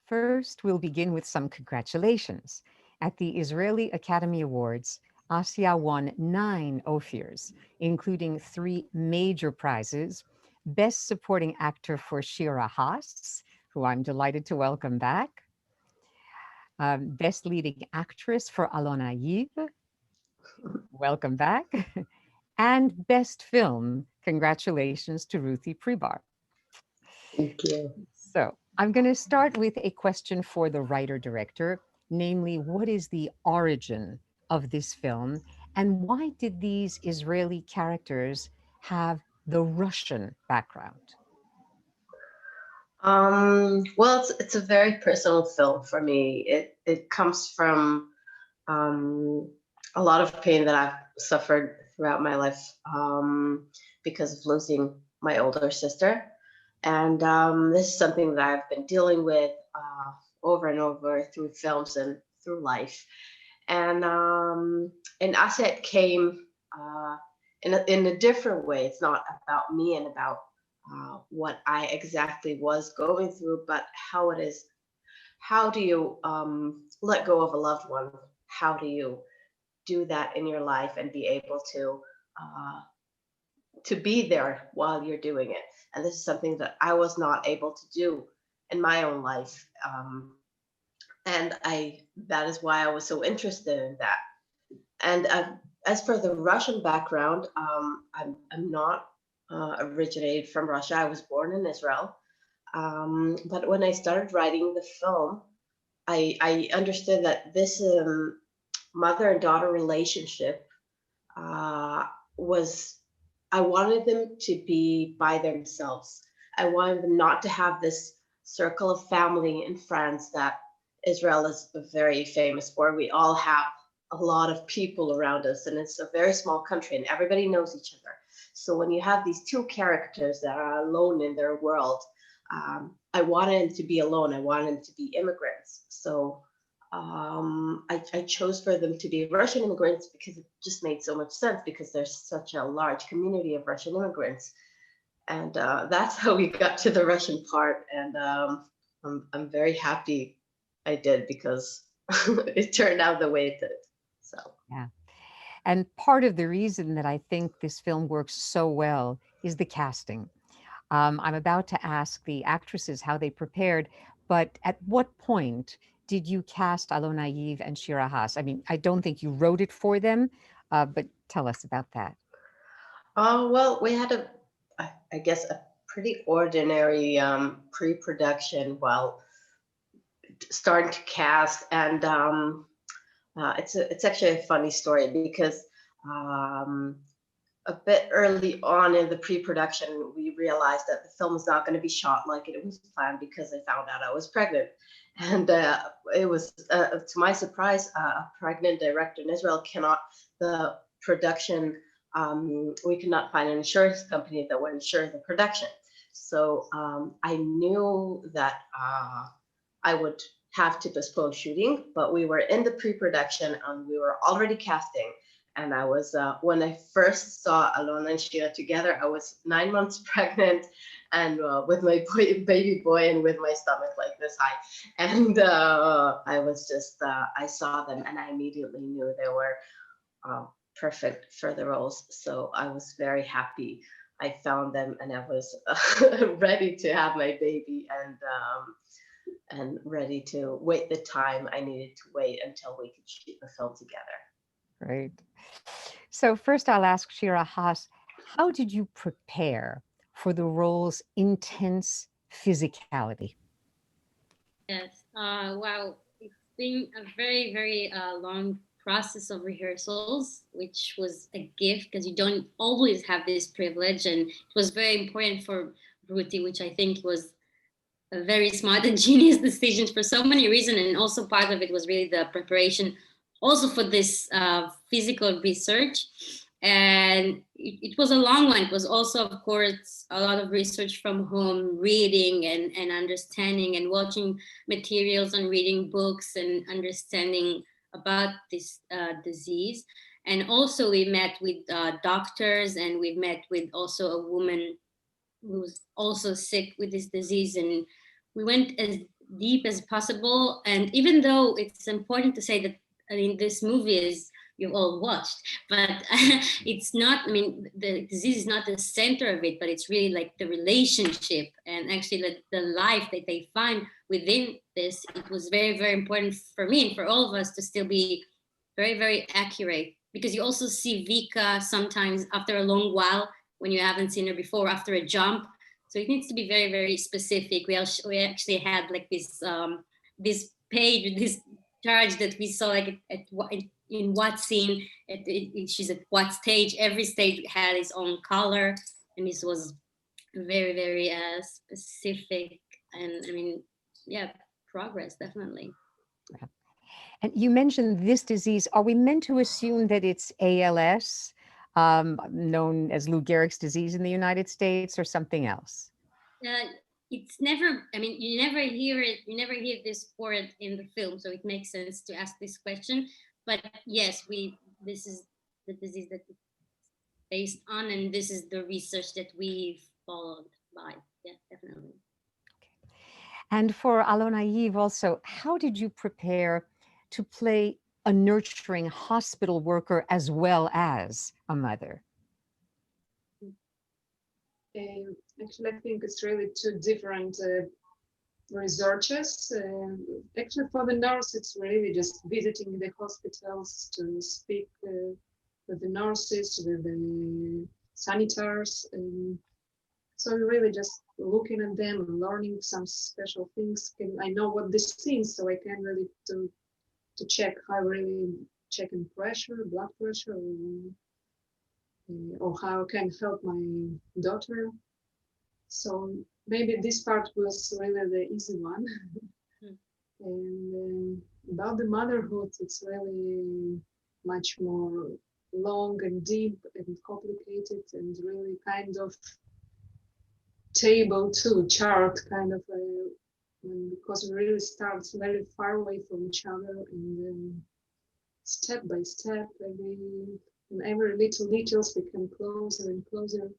First, we'll begin with some congratulations. At the Israeli Academy Awards, Asya won 9 Ophirs, including 3 major prizes: Best Supporting Actor for Shira Hass, who I'm delighted to welcome back, Best Leading Actress for Alena Yiv, welcome back, and Best Film. Congratulations to Ruthy Pribar. Thank you. So I'm going to start with a question for the writer-director, namely, what is the origin of this film, and why did these Israeli characters have the Russian background? Well, it's a very personal film for me. It comes from um, a lot of pain that I've suffered throughout my life because of losing my older sister. And this is something that I've been dealing with over and over through films and through life. And Asset came in a different way. It's not about me and about what I exactly was going through, but how it is. How do you let go of a loved one? How do you do that in your life and be able to be there while you're doing it? And this is something that I was not able to do in my own life. And that is why I was so interested in that. And as for the Russian background, I'm not originated from Russia. I was born in Israel. But when I started writing the film, I understood that this mother and daughter relationship was, I wanted them to be by themselves. I wanted them not to have this circle of family and friends that Israel is very famous for. We all have a lot of people around us, and it's a very small country, and everybody knows each other. So when you have these two characters that are alone in their world, I wanted them to be alone. I wanted them to be immigrants. So I chose for them to be Russian immigrants because it just made so much sense, because there's such a large community of Russian immigrants. And that's how we got to the Russian part. And I'm very happy I did, because it turned out the way it did. So. Yeah. And part of the reason that I think this film works so well is the casting. I'm about to ask the actresses how they prepared, but at what point did you cast Alena Yiv and Shira Hass? I mean, I don't think you wrote it for them, but tell us about that. Oh, well, we had I guess, a pretty ordinary pre-production while starting to cast. And it's actually a funny story, because um, a bit early on in the pre-production, we realized that the film was not going to be shot like it was planned, because I found out I was pregnant. And it was, to my surprise, a pregnant director in Israel cannot, the production, we could not find an insurance company that would insure the production. So I knew that I would have to postpone shooting, but we were in the pre-production and we were already casting. And I was, when I first saw Alena and Shira together, I was 9 months pregnant, and with my baby boy, and with my stomach like this high. And I was just, I saw them and I immediately knew they were perfect for the roles. So I was very happy I found them, and I was ready to have my baby, and ready to wait the time I needed to wait until we could shoot the film together. Great. So first I'll ask Shira Hass, how did you prepare for the role's intense physicality? Yes. Wow. It's been a very, very long process of rehearsals, which was a gift because you don't always have this privilege. And it was very important for Ruthie, which I think was a very smart and genius decision for so many reasons. And also part of it was really the preparation also for this physical research. And it was a long one. It was also, of course, a lot of research from home, reading and understanding and watching materials and reading books and understanding about this disease. And also we met with doctors, and we met with also a woman who was also sick with this disease. And we went as deep as possible. And even though it's important to say that, I mean, this movie is, you've all watched, but it's not, I mean, the disease is not the center of it, but it's really like the relationship and actually the life that they find within this. It was very, very important for me and for all of us to still be very, very accurate, because you also see Vika sometimes after a long while when you haven't seen her before, after a jump. So it needs to be very, very specific. We actually had like this page, this charge that we saw like in what scene, she's at what stage. Every stage had its own color, and this was very, very specific. And I mean, yeah, progress definitely. And you mentioned this disease. Are we meant to assume that it's ALS, known as Lou Gehrig's disease in the United States, or something else? It's never, I mean, you never hear it, you never hear this word in the film, so it makes sense to ask this question. But yes, this is the disease that it's based on, and this is the research that we've followed by. Yeah, definitely. And for Alena Yiv also, how did you prepare to play a nurturing hospital worker as well as a mother? Actually, I think it's really two different researches. Actually, for the nurse, it's really just visiting the hospitals to speak with the nurses, with the sanitars. So really just looking at them and learning some special things. I know what this means, so I can really to check how really checking pressure, blood pressure, or how I can help my daughter. So maybe this part was really the easy one. And about the motherhood, it's really much more long and deep and complicated and really kind of table too, chart kind of because we really start very far away from each other, and then step by step, every little details become closer and closer.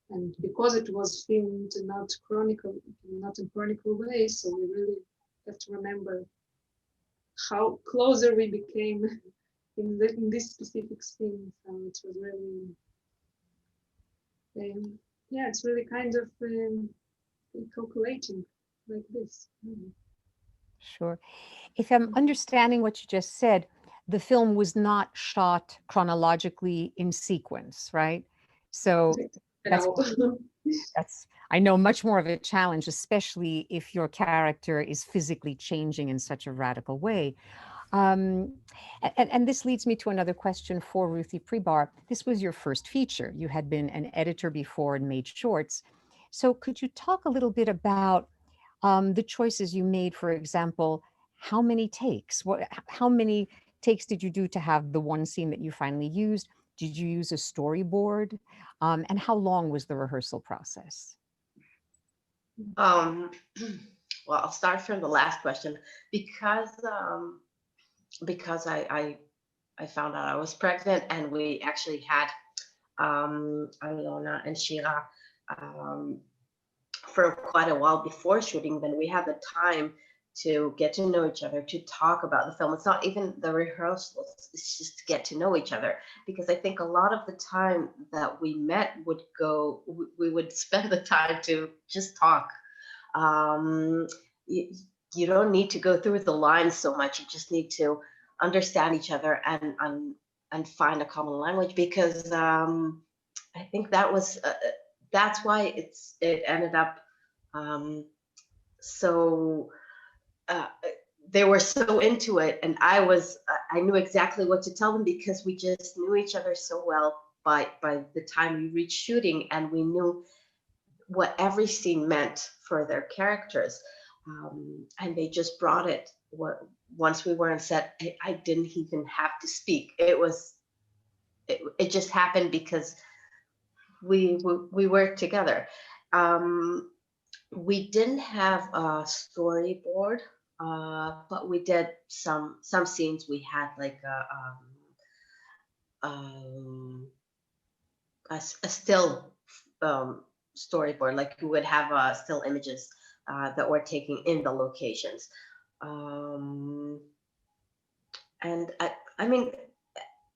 And because it was filmed not in chronicle way, so we really have to remember how closer we became in this specific scene. So it was really, yeah, it's really kind of calculating like this. Sure. If I'm understanding what you just said, the film was not shot chronologically in sequence, right? So that's I know much more of a challenge, especially if your character is physically changing in such a radical way. And this leads me to another question for Ruthy Pribar. This was your first feature. You had been an editor before and made shorts. So could you talk a little bit about the choices you made? For example, how many takes? How many takes did you do to have the one scene that you finally used? Did you use a storyboard? And how long was the rehearsal process? Well, I'll start from the last question because I found out I was pregnant, and we actually had Alena and Shira for quite a while before shooting. Then we had the time to get to know each other, to talk about the film. It's not even the rehearsals, it's just to get to know each other. Because I think a lot of the time that we met we would spend the time to just talk. You don't need to go through the lines so much. You just need to understand each other and find a common language, because I think that's why it ended up so they were so into it, and I knew exactly what to tell them, because we just knew each other so well by the time we reached shooting, and we knew what every scene meant for their characters, and they just brought it. Once we were on set, I didn't even have to speak. It just happened because we worked together. We didn't have a storyboard, but we did some scenes. We had like a still storyboard, like we would have still images that we're taking in the locations. And I mean,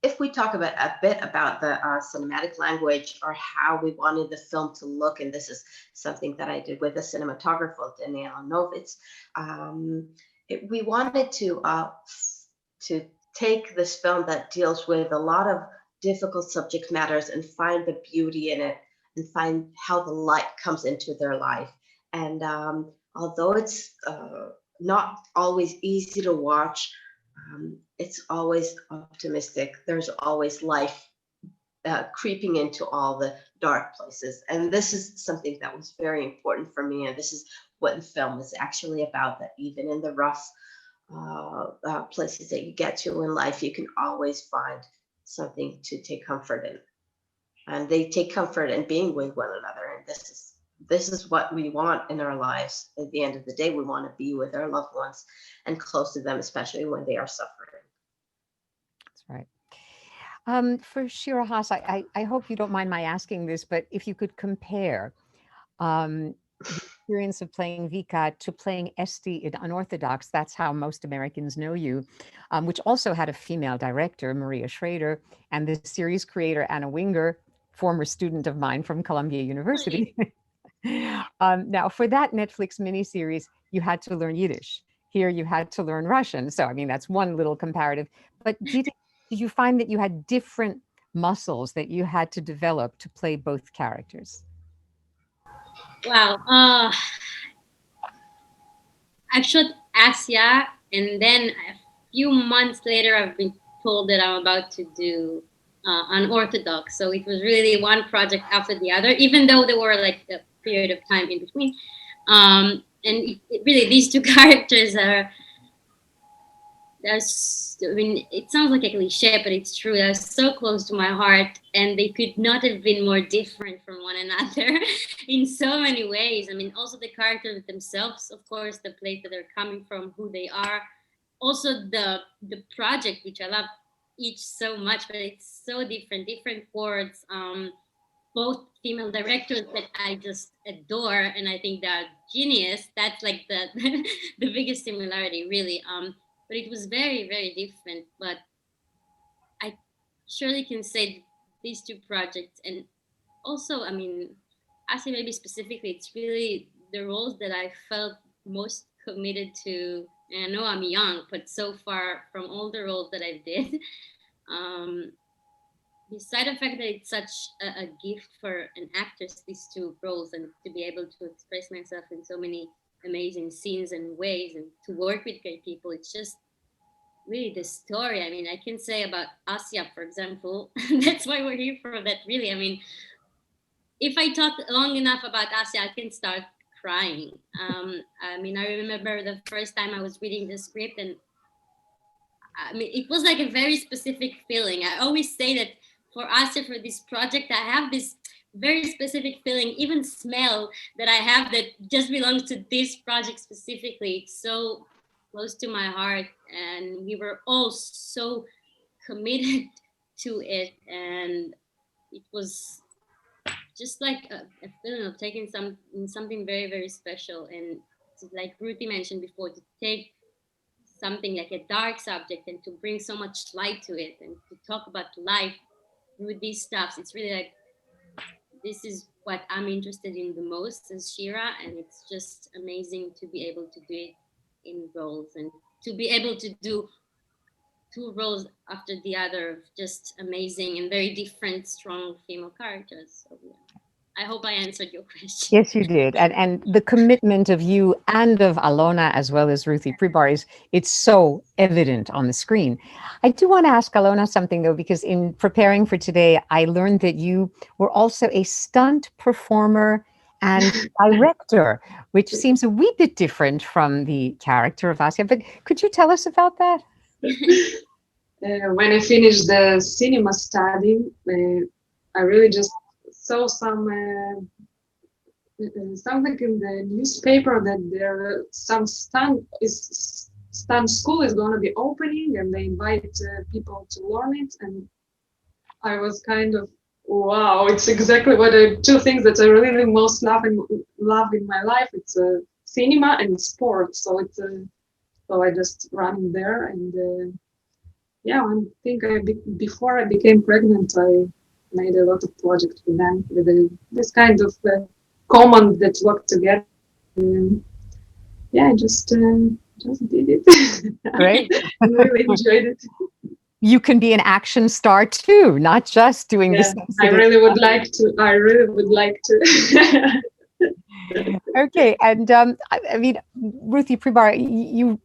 if we talk about a bit about the cinematic language or how we wanted the film to look, and this is something that I did with the cinematographer Daniela Novitz, we wanted to take this film that deals with a lot of difficult subject matters and find the beauty in it and find how the light comes into their life. And although it's not always easy to watch, it's always optimistic. There's always life creeping into all the dark places. And this is something that was very important for me. And this is what the film is actually about, that even in the rough places that you get to in life, you can always find something to take comfort in. And they take comfort in being with one another. And this is what we want in our lives. At the end of the day, we want to be with our loved ones and close to them, especially when they are suffering. That's right. For Shira Hass, I hope you don't mind my asking this, but if you could compare the experience of playing Vika to playing Esti in Unorthodox, that's how most Americans know you, which also had a female director, Maria Schrader, and the series creator, Anna Winger, former student of mine from Columbia University. Now, for that Netflix miniseries, you had to learn Yiddish. Here, you had to learn Russian. So, I mean, that's one little comparative. But did you find that you had different muscles that you had to develop to play both characters? Wow. I shot Asia, and then a few months later, I've been told that I'm about to do Unorthodox. So it was really one project after the other, even though there were like a period of time in between. And really, these two characters are. I mean, it sounds like a cliche, but it's true. They're so close to my heart, and they could not have been more different from one another in so many ways. I mean, also the characters themselves, of course, the place that they're coming from, who they are. Also the project, which I love each so much, but it's so different words. Both female directors that I just adore, and I think they're genius. That's like the the biggest similarity, really. But it was very different. But I surely can say these two projects, and also, I mean, Asi maybe specifically, it's really the roles that I felt most committed to. And I know I'm young, but so far from all the roles that I did, um, beside the fact that it's such a gift for an actress, these two roles, and to be able to express myself in so many amazing scenes and ways, and to work with great people, it's just really the story. I mean, I can say about Asia, for example, that's why we're here for that, really. I mean, if I talk long enough about Asia, I can start crying. I mean, I remember the first time I was reading the script, and I mean, it was like a very specific feeling. I always say that for Asia, for this project, I have this very specific feeling, even smell that I have that just belongs to this project specifically. It's so close to my heart, and we were all so committed to it, and it was just like a feeling of taking something very special. And like Ruthy mentioned before, to take something like a dark subject and to bring so much light to it, and to talk about life through these stuffs, it's really like, this is what I'm interested in the most as Shira, and it's just amazing to be able to do it in roles, and to be able to do two roles after the other, just amazing and very different, strong female characters. So yeah. I hope I answered your question. Yes, you did. And the commitment of you and of Alona, as well as Ruthy Pribar, it's so evident on the screen. I do want to ask Alona something, though, because in preparing for today, I learned that you were also a stunt performer and director, which seems a wee bit different from the character of Asya. But could you tell us about that? When I finished the cinema study, I really just saw something in the newspaper that there some stunt school is going to be opening, and they invite people to learn it. And I was kind of, wow, it's exactly what two things that I really most love in my life. It's cinema and sports. So it's so I just run there, and yeah, I think before I became pregnant, I made a lot of projects with them with this kind of command that work together. Um, yeah, I just did it. Great. I really enjoyed it. You can be an action star too, not just doing the Yeah, I sensitive really would stuff. like to. I really would like to. Okay, and I mean, Ruthy Pribar, you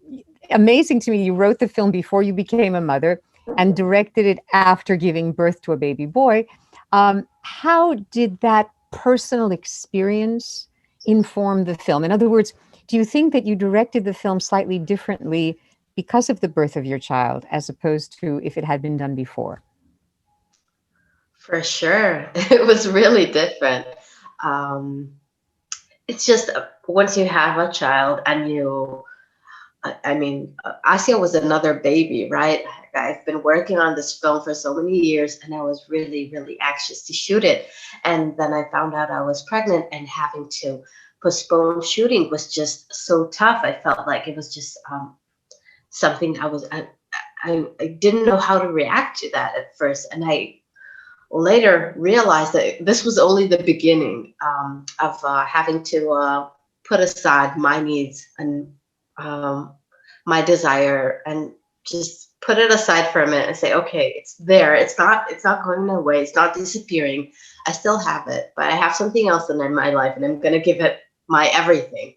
amazing to me. You wrote the film before you became a mother and directed it after giving birth to a baby boy. How did that personal experience inform the film? In other words, do you think that you directed the film slightly differently because of the birth of your child, as opposed to if it had been done before? For sure. It was really different. Um, it's just once you have a child and I mean, Asia was another baby, right? I've been working on this film for so many years and I was really, really anxious to shoot it. And then I found out I was pregnant and having to postpone shooting was just so tough. I felt like it was just something I didn't know how to react to that at first. And I later realized that this was only the beginning of having to put aside my needs and um, my desire and just put it aside for a minute and say, okay, it's there. It's not going away. It's not disappearing. I still have it, but I have something else in my life and I'm going to give it my everything.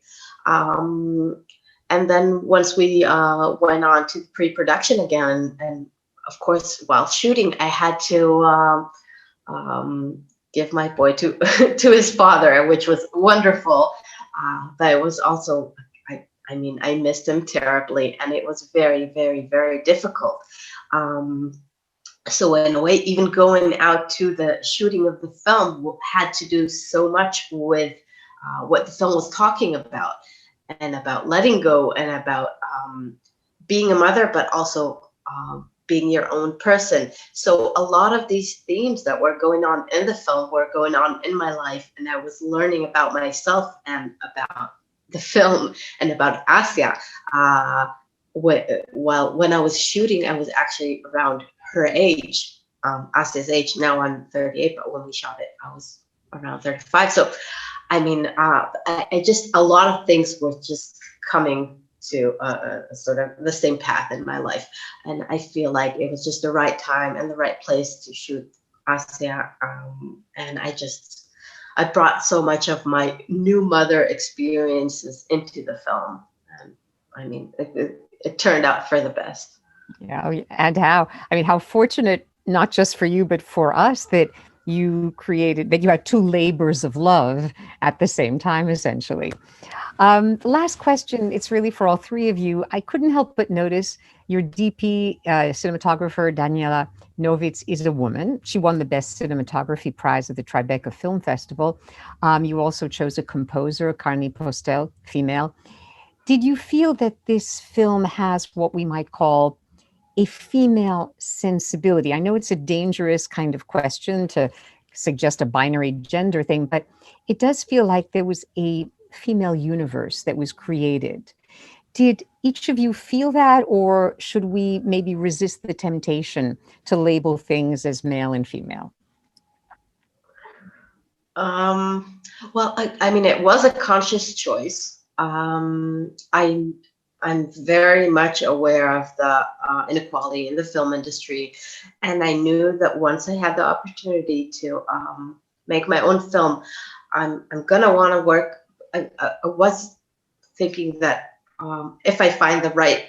Um, and then once we went on to pre-production again, and of course, while shooting, I had to give my boy to to his father, which was wonderful. But it was also, I mean, I missed him terribly, and it was very, very, very difficult. Um, so in a way, even going out to the shooting of the film had to do so much with what the film was talking about, and about letting go, and about being a mother, but also being your own person. So a lot of these themes that were going on in the film were going on in my life, and I was learning about myself and about the film and about Asia. Uh, when I was shooting, I was actually around her age, Asia's age. Now I'm 38, but when we shot it, I was around 35. So I mean, I just a lot of things were just coming to sort of the same path in my life, and I feel like it was just the right time and the right place to shoot Asia. And I brought so much of my new mother experiences into the film, and I mean, it turned out for the best. Yeah, and how, I mean, how fortunate, not just for you, but for us, that you had two labors of love at the same time, essentially. The last question, it's really for all three of you. I couldn't help but notice your DP cinematographer, Daniela Novitz, is a woman. She won the Best Cinematography Prize at the Tribeca Film Festival. You also chose a composer, Carni Postel, female. Did you feel that this film has what we might call a female sensibility? I know it's a dangerous kind of question to suggest a binary gender thing, but it does feel like there was a female universe that was created. Did each of you feel that, or should we maybe resist the temptation to label things as male and female? Um, well, I mean, it was a conscious choice. I'm very much aware of the inequality in the film industry, and I knew that once I had the opportunity to make my own film, I'm gonna want to work. I was thinking that if I find the right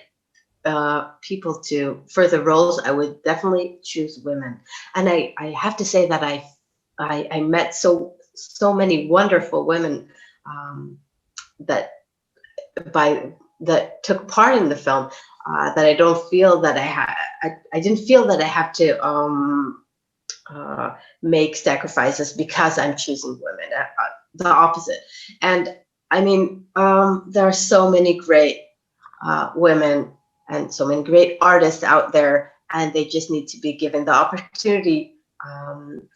people to for the roles, I would definitely choose women. And I have to say that I met so many wonderful women um, that that took part in the film, that I don't feel that I didn't feel that I have to make sacrifices because I'm choosing women. The opposite. And I mean, there are so many great women and so many great artists out there, and they just need to be given the opportunity.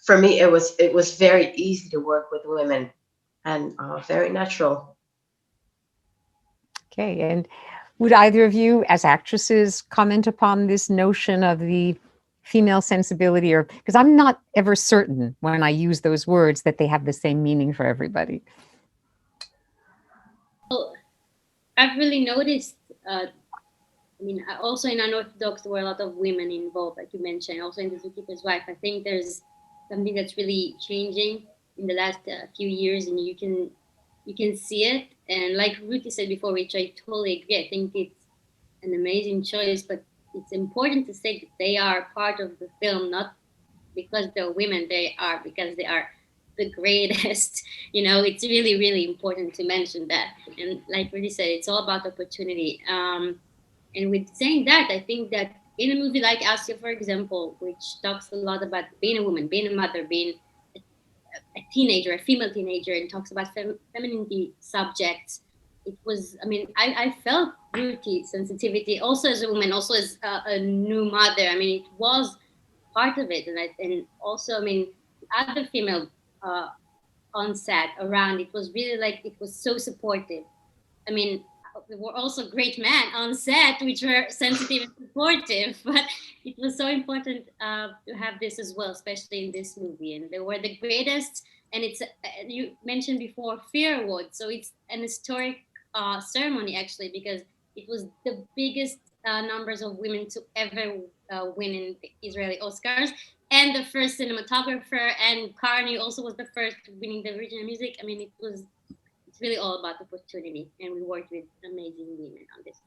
For me, it was very easy to work with women, and very natural. Okay, and would either of you, as actresses, comment upon this notion of the female sensibility, or because I'm not ever certain when I use those words that they have the same meaning for everybody? Well, I've really noticed. I mean, also in unorthodox, there were a lot of women involved, like you mentioned. Also in the Zookeeper's Wife, I think there's something that's really changing in the last few years, and you can see it. And like Ruthy said before, which I totally agree. I think it's an amazing choice, but it's important to say that they are part of the film, not because they're women. They are because they are the greatest. It's really, really important to mention that. And like Ruthy said, it's all about opportunity. And with saying that, I think that in a movie like Asia, for example, which talks a lot about being a woman, being a mother, being a teenager, a female teenager, and talks about femininity subjects, it was, I mean, I felt beauty, sensitivity, also as a woman, also as a new mother. I mean, it was part of it. And also, I mean, other female uh, on set around, it was really like, it was so supportive. I mean, there were also great men on set, which were sensitive and supportive. But it was so important to have this as well, especially in this movie. And they were the greatest. And it's you mentioned before Ophir Award, so it's an historic ceremony actually, because it was the biggest numbers of women to ever win in the Israeli Oscars, and the first cinematographer. And Carney also was the first winning the original music. I mean, it's really all about opportunity, and we worked with amazing women on this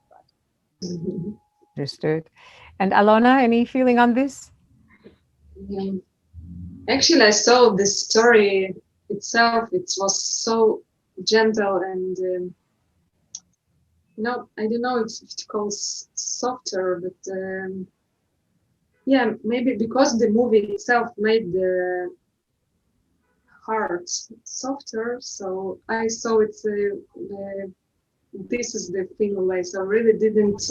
project. Understood. And Alona, any feeling on this? Yeah. Actually, I saw the story itself. It was so gentle and, I don't know if it calls softer, but yeah, maybe because the movie itself made the heart softer. So I saw it's this is the thing. Like, so I really didn't.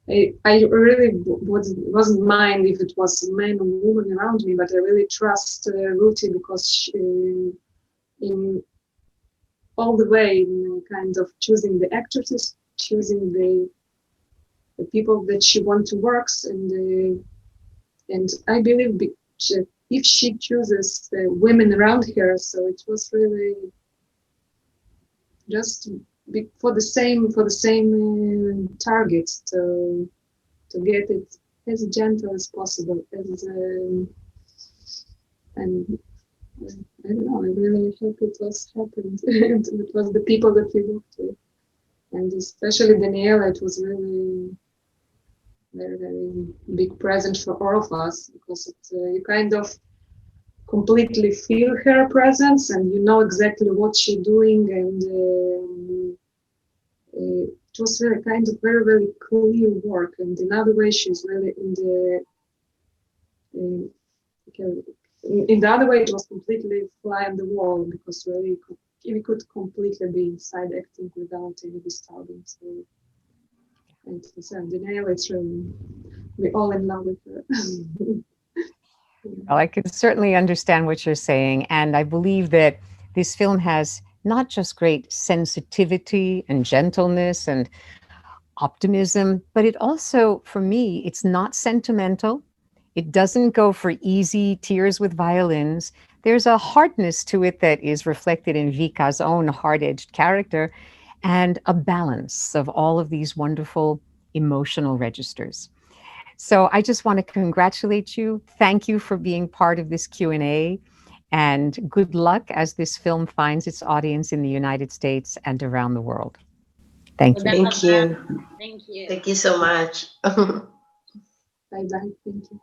I really wasn't mind if it was a man or woman around me, but I really trust Ruthy because she, in all the way, in kind of choosing the actresses, choosing the people that she wants to work, and I believe if she chooses the women around her, so it was really just for the same target to get it as gentle as possible, and I don't know. I really hope it was happened. It was the people that we worked with, and especially Daniela. It was really very, very big present for all of us, because you kind of completely feel her presence, and you know exactly what she's doing, and it was really kind of very, very clear work. And another way, she's really in the other way, it was completely fly on the wall, because really we could completely be inside acting without any disturbance. So, and so Daniela, it's really, we're all in love with her. Well, I can certainly understand what you're saying. And I believe that this film has not just great sensitivity and gentleness and optimism, but it also, for me, it's not sentimental. It doesn't go for easy tears with violins. There's a hardness to it that is reflected in Vika's own hard-edged character, and a balance of all of these wonderful emotional registers. So I just want to congratulate you. Thank you for being part of this Q&A, and good luck as this film finds its audience in the United States and around the world. Thank you. Thank you. Thank you. Thank you so much. Bye bye. Thank you.